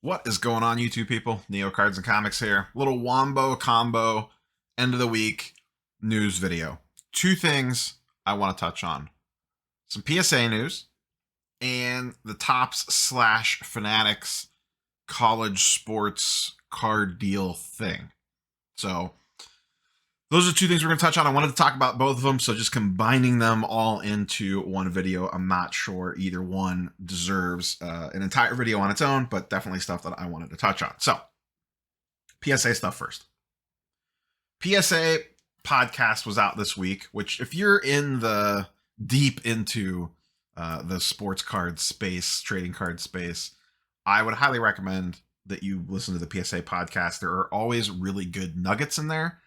What is going on, YouTube people? Neo Cards and Comics here. Little Wombo combo end of the week news video. Two things I want to touch on. Some PSA news and the Topps / Fanatics college sports card deal thing. So those are two things we're going to touch on. I wanted to talk about both of them, so just combining them all into one video. I'm not sure either one deserves an entire video on its own, but definitely stuff that I wanted to touch on. So, PSA stuff first. PSA podcast was out this week, which if you're in the deep into the sports card space, trading card space, I would highly recommend that you listen to the PSA podcast. There are always really good nuggets in there.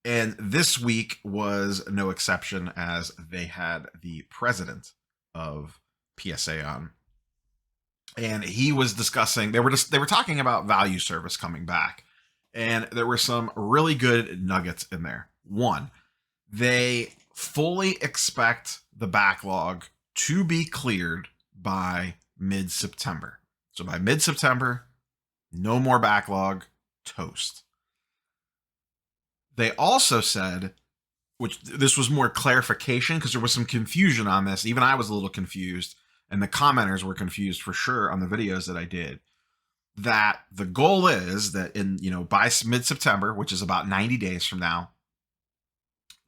And this week was no exception, as they had the president of PSA on. And he was discussing, they were talking about value service coming back. And there were some really good nuggets in there. One, they fully expect the backlog to be cleared by mid-September. So by mid-September, no more backlog, toast. They also said, which this was more clarification because there was some confusion on this. Even I was a little confused, and the commenters were confused for sure on the videos that I did, that the goal is that by mid-September, which is about 90 days from now,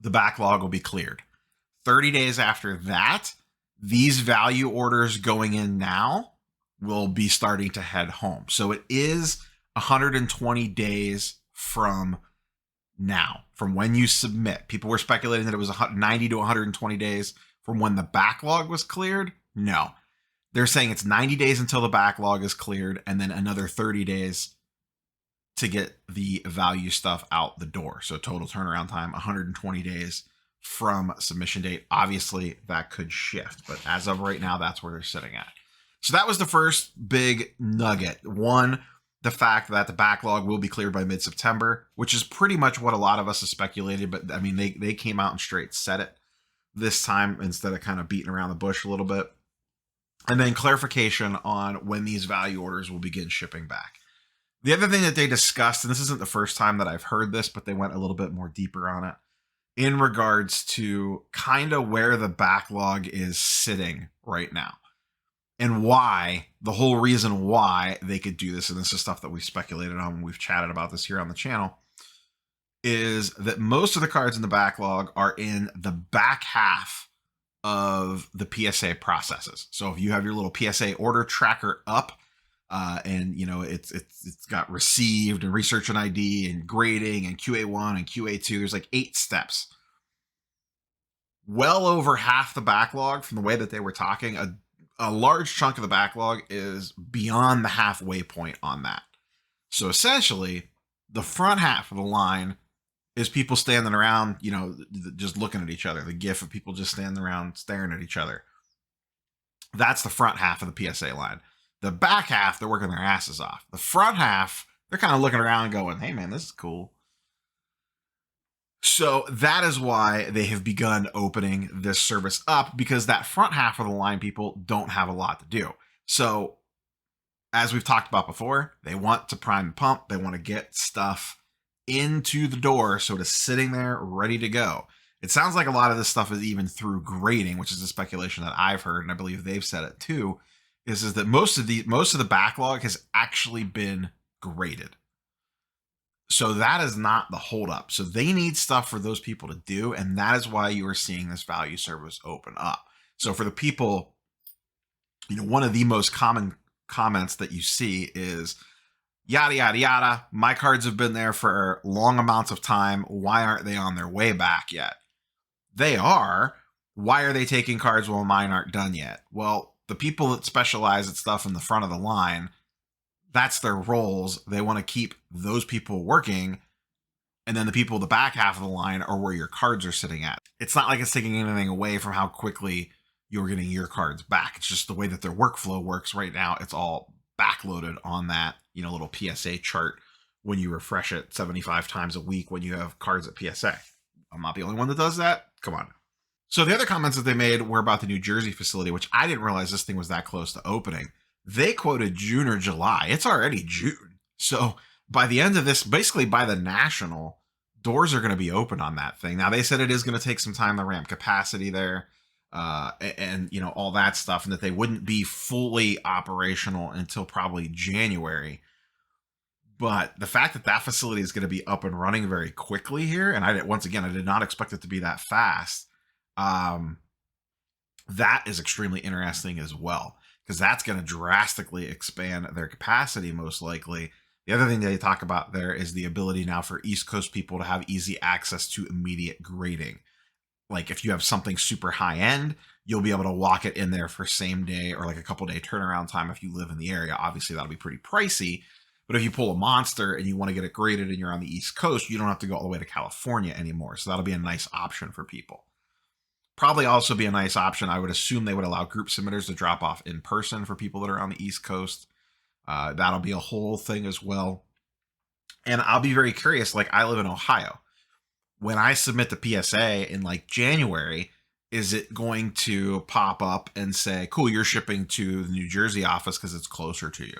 the backlog will be cleared. 30 days after that, these value orders going in now will be starting to head home. So it is 120 days from now, from when you submit. People were speculating that it was 90 to 120 days from when the backlog was cleared. No, they're saying it's 90 days until the backlog is cleared, and then another 30 days to get the value stuff out the door. So total turnaround time, 120 days from submission date. Obviously, that could shift, but as of right now, that's where they're sitting at. So that was the first big nugget. One, the fact that the backlog will be cleared by mid-September, which is pretty much what a lot of us have speculated. But I mean, they came out and straight said it this time instead of kind of beating around the bush a little bit. And then clarification on when these value orders will begin shipping back. The other thing that they discussed, and this isn't the first time that I've heard this, but they went a little bit more deeper on it in regards to kind of where the backlog is sitting right now. And why, the whole reason why they could do this, and this is stuff that we've speculated on when we've chatted about this here on the channel, is that most of the cards in the backlog are in the back half of the PSA processes. So if you have your little PSA order tracker up, and it's got received and research and ID and grading and QA1 and QA2, there's like 8 steps. Well over half the backlog, from the way that they were talking, a large chunk of the backlog is beyond the halfway point on that. So essentially, the front half of the line is people standing around, just looking at each other. The gif of people just standing around staring at each other. That's the front half of the PSA line. The back half, they're working their asses off. The front half, they're kind of looking around and going, hey man, this is cool. So that is why they have begun opening this service up, because that front half of the line people don't have a lot to do. So as we've talked about before, they want to prime the pump. They want to get stuff into the door so it's sitting there ready to go. It sounds like a lot of this stuff is even through grading, which is a speculation that I've heard, and I believe they've said it too, is that most of the backlog has actually been graded. So that is not the holdup. So they need stuff for those people to do, and that is why you are seeing this value service open up. So for the people, one of the most common comments that you see is, yada, yada, yada, my cards have been there for long amounts of time. Why aren't they on their way back yet? They are. Why are they taking cards while mine aren't done yet? Well, the people that specialize at stuff in the front of the line, that's their roles. They want to keep those people working. And then the people in the back half of the line are where your cards are sitting at. It's not like it's taking anything away from how quickly you're getting your cards back. It's just the way that their workflow works right now. It's all backloaded on that, little PSA chart when you refresh it 75 times a week when you have cards at PSA. I'm not the only one that does that. Come on. So the other comments that they made were about the New Jersey facility, which I didn't realize this thing was that close to opening. They quoted June or July. It's already June. So by the end of this, basically by the national, doors are going to be open on that thing. Now they said it is going to take some time to ramp capacity there, and you know all that stuff, and that they wouldn't be fully operational until probably January. But the fact that that facility is going to be up and running very quickly here, and once again I did not expect it to be that fast. That is extremely interesting as well, because that's going to drastically expand their capacity, most likely. The other thing they talk about there is the ability now for East Coast people to have easy access to immediate grading. Like if you have something super high end, you'll be able to walk it in there for same day or like a couple day turnaround time if you live in the area. Obviously, that'll be pretty pricey. But if you pull a monster and you want to get it graded and you're on the East Coast, you don't have to go all the way to California anymore. So that'll be a nice option for people. Probably also be a nice option. I would assume they would allow group submitters to drop off in person for people that are on the East Coast. That'll be a whole thing as well. And I'll be very curious. Like, I live in Ohio. When I submit the PSA in like January, is it going to pop up and say, cool, you're shipping to the New Jersey office because it's closer to you?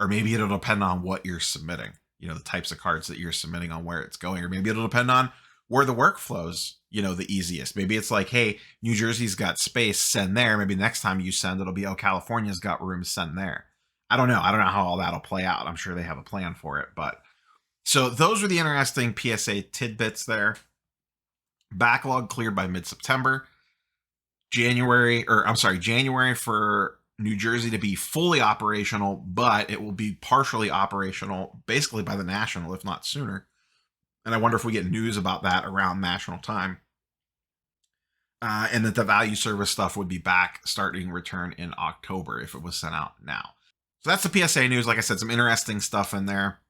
Or maybe it'll depend on what you're submitting, you know, the types of cards that you're submitting, on where it's going. Or maybe it'll depend on where the workflow's, you know, the easiest. Maybe it's like, hey, New Jersey's got space, send there. Maybe next time you send, it'll be, oh, California's got room, send there. I don't know. I don't know how all that'll play out. I'm sure they have a plan for it. But so those are the interesting PSA tidbits there. Backlog cleared by mid-September. January for New Jersey to be fully operational, but it will be partially operational basically by the national, if not sooner. And I wonder if we get news about that around national time. And that the value service stuff would be back starting return in October if it was sent out now. So that's the PSA news. Like I said, some interesting stuff in there.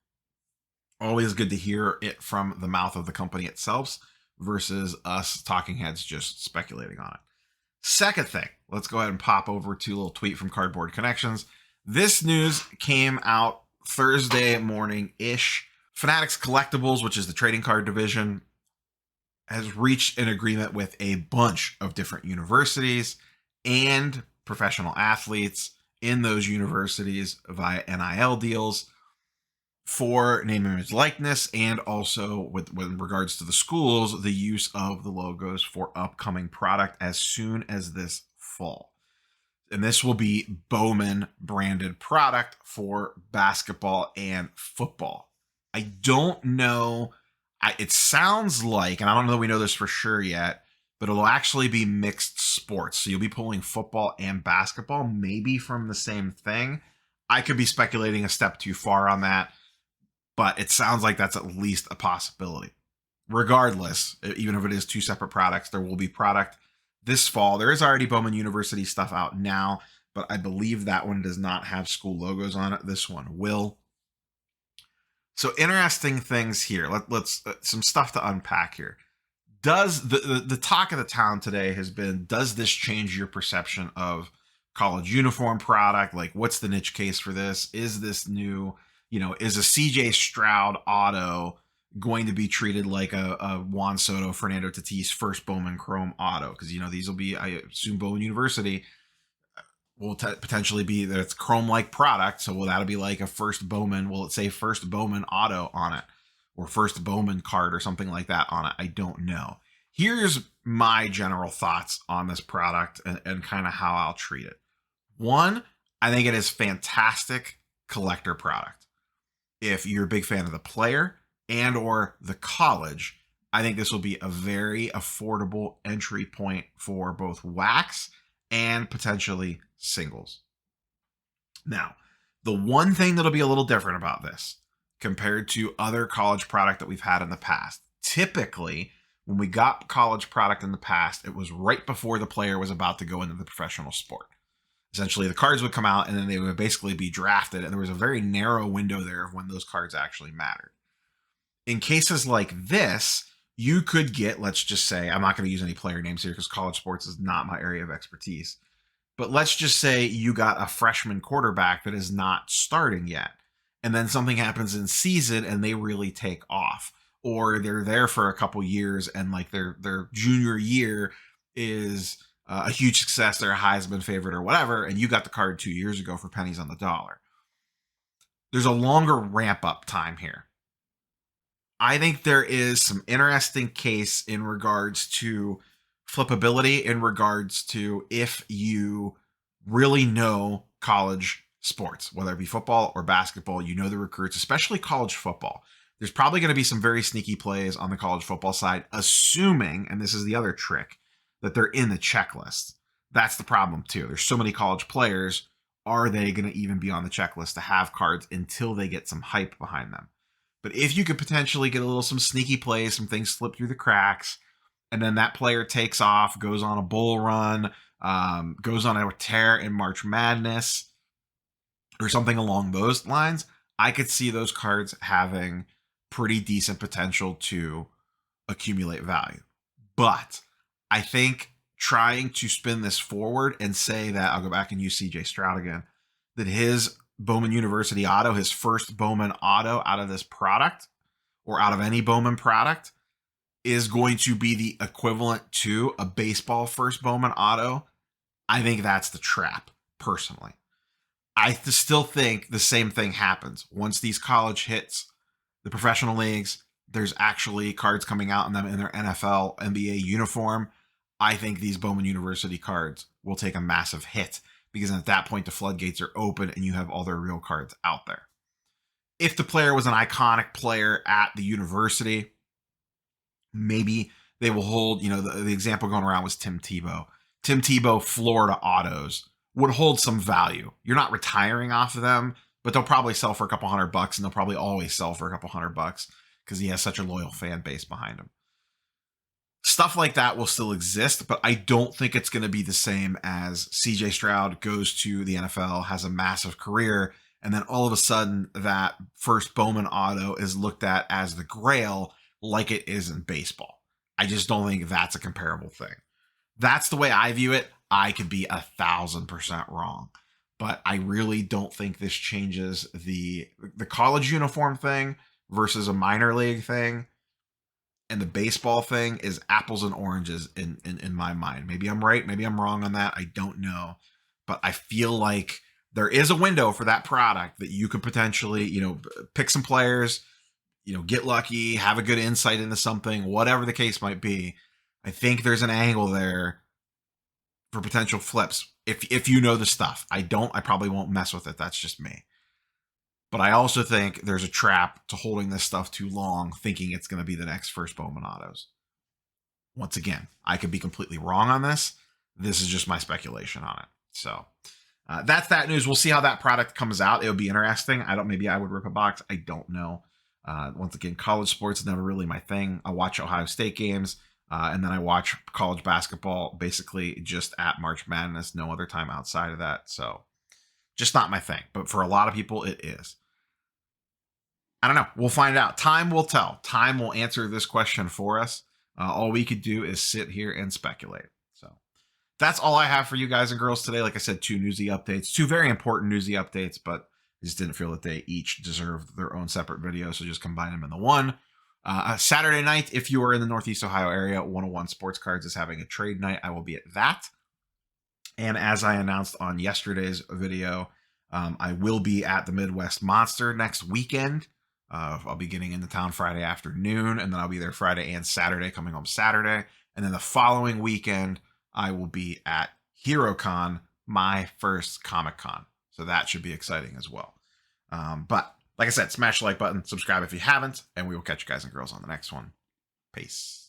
Always good to hear it from the mouth of the company itself versus us talking heads just speculating on it. Second thing, let's go ahead and pop over to a little tweet from Cardboard Connections. This news came out Thursday morning-ish. Fanatics Collectibles, which is the trading card division, has reached an agreement with a bunch of different universities and professional athletes in those universities via NIL deals for name, image, likeness, and also with regards to the schools, the use of the logos for upcoming product as soon as this fall. And this will be Bowman branded product for basketball and football. I don't know. It sounds like, and I don't know that we know this for sure yet, but it'll actually be mixed sports. So you'll be pulling football and basketball, maybe from the same thing. I could be speculating a step too far on that, but it sounds like that's at least a possibility. Regardless, even if it is two separate products, there will be product this fall. There is already Bowman University stuff out now, but I believe that one does not have school logos on it. This one will. So interesting things here. Let's some stuff to unpack here. Does the talk of the town today has been, does this change your perception of college uniform product? Like, what's the niche case for this? Is this new? You know, is a CJ Stroud auto going to be treated like a Juan Soto, Fernando Tatis first Bowman Chrome auto? Because, you know, these will be, I assume Bowman University will potentially be that it's Chrome-like product. So will that be like a first Bowman? Will it say first Bowman auto on it? Or first Bowman card or something like that on it? I don't know. Here's my general thoughts on this product and kind of how I'll treat it. One, I think it is fantastic collector product. If you're a big fan of the player and or the college, I think this will be a very affordable entry point for both wax and potentially singles. Now, the one thing that'll be a little different about this compared to other college product that we've had in the past, typically when we got college product in the past, it was right before the player was about to go into the professional sport. Essentially, the cards would come out and then they would basically be drafted, and there was a very narrow window there of when those cards actually mattered. In cases like this, you could get, let's just say, I'm not going to use any player names here because college sports is not my area of expertise, but let's just say you got a freshman quarterback that is not starting yet, and then something happens in season and they really take off, or they're there for a couple years and like their junior year is a huge success, they're a Heisman favorite or whatever, and you got the card 2 years ago for pennies on the dollar. There's a longer ramp up time here. I think there is some interesting case in regards to flippability, in regards to if you really know college sports, whether it be football or basketball, you know the recruits, especially college football. There's probably going to be some very sneaky plays on the college football side, assuming, and this is the other trick, that they're in the checklist. That's the problem too. There's so many college players. Are they going to even be on the checklist to have cards until they get some hype behind them? But if you could potentially get some sneaky plays, some things slip through the cracks, and then that player takes off, goes on a bull run, goes on a tear in March Madness, or something along those lines, I could see those cards having pretty decent potential to accumulate value. But I think trying to spin this forward and say that, I'll go back and use CJ Stroud again, that his Bowman University auto, his first Bowman auto out of this product, or out of any Bowman product, is going to be the equivalent to a baseball first Bowman auto. I think that's the trap, personally. I still think the same thing happens. Once these college hits the professional leagues, there's actually cards coming out in them in their NFL, NBA uniform. I think these Bowman University cards will take a massive hit, because at that point the floodgates are open and you have all their real cards out there. If the player was an iconic player at the university, maybe they will hold, the example going around was Tim Tebow. Tim Tebow Florida autos would hold some value. You're not retiring off of them, but they'll probably sell for a couple $100, and they'll probably always sell for a couple $100 because he has such a loyal fan base behind him. Stuff like that will still exist, but I don't think it's going to be the same as CJ Stroud goes to the NFL, has a massive career, and then all of a sudden that first Bowman auto is looked at as the grail like it is in baseball. I just don't think that's a comparable thing. That's the way I view it. I could be 1,000% wrong, but I really don't think this changes the college uniform thing versus a minor league thing. And the baseball thing is apples and oranges in my mind. Maybe I'm right. Maybe I'm wrong on that. I don't know. But I feel like there is a window for that product that you could potentially, pick some players, get lucky, have a good insight into something, whatever the case might be. I think there's an angle there for potential flips if you know the stuff. I don't. I probably won't mess with it. That's just me. But I also think there's a trap to holding this stuff too long, thinking it's going to be the next first Bowman autos. Once again, I could be completely wrong on this. This is just my speculation on it. So that's that news. We'll see how that product comes out. It'll be interesting. Maybe I would rip a box. I don't know. Once again, college sports is never really my thing. I watch Ohio State games, and then I watch college basketball basically just at March Madness, no other time outside of that. So just not my thing. But for a lot of people, it is. I don't know. We'll find out. Time will tell. Time will answer this question for us. All we could do is sit here and speculate. So that's all I have for you guys and girls today. Like I said, 2 newsy updates, 2 very important newsy updates, but I just didn't feel that they each deserved their own separate video, so just combine them in the one. Saturday night, if you are in the Northeast Ohio area, 101 Sports Cards is having a trade night. I will be at that. And as I announced on yesterday's video, I will be at the Midwest Monster next weekend. I'll be getting into town Friday afternoon, and then I'll be there Friday and Saturday, coming home Saturday. And then the following weekend, I will be at HeroCon, my first Comic-Con. So that should be exciting as well. But like I said, smash the like button, subscribe if you haven't, and we will catch you guys and girls on the next one. Peace.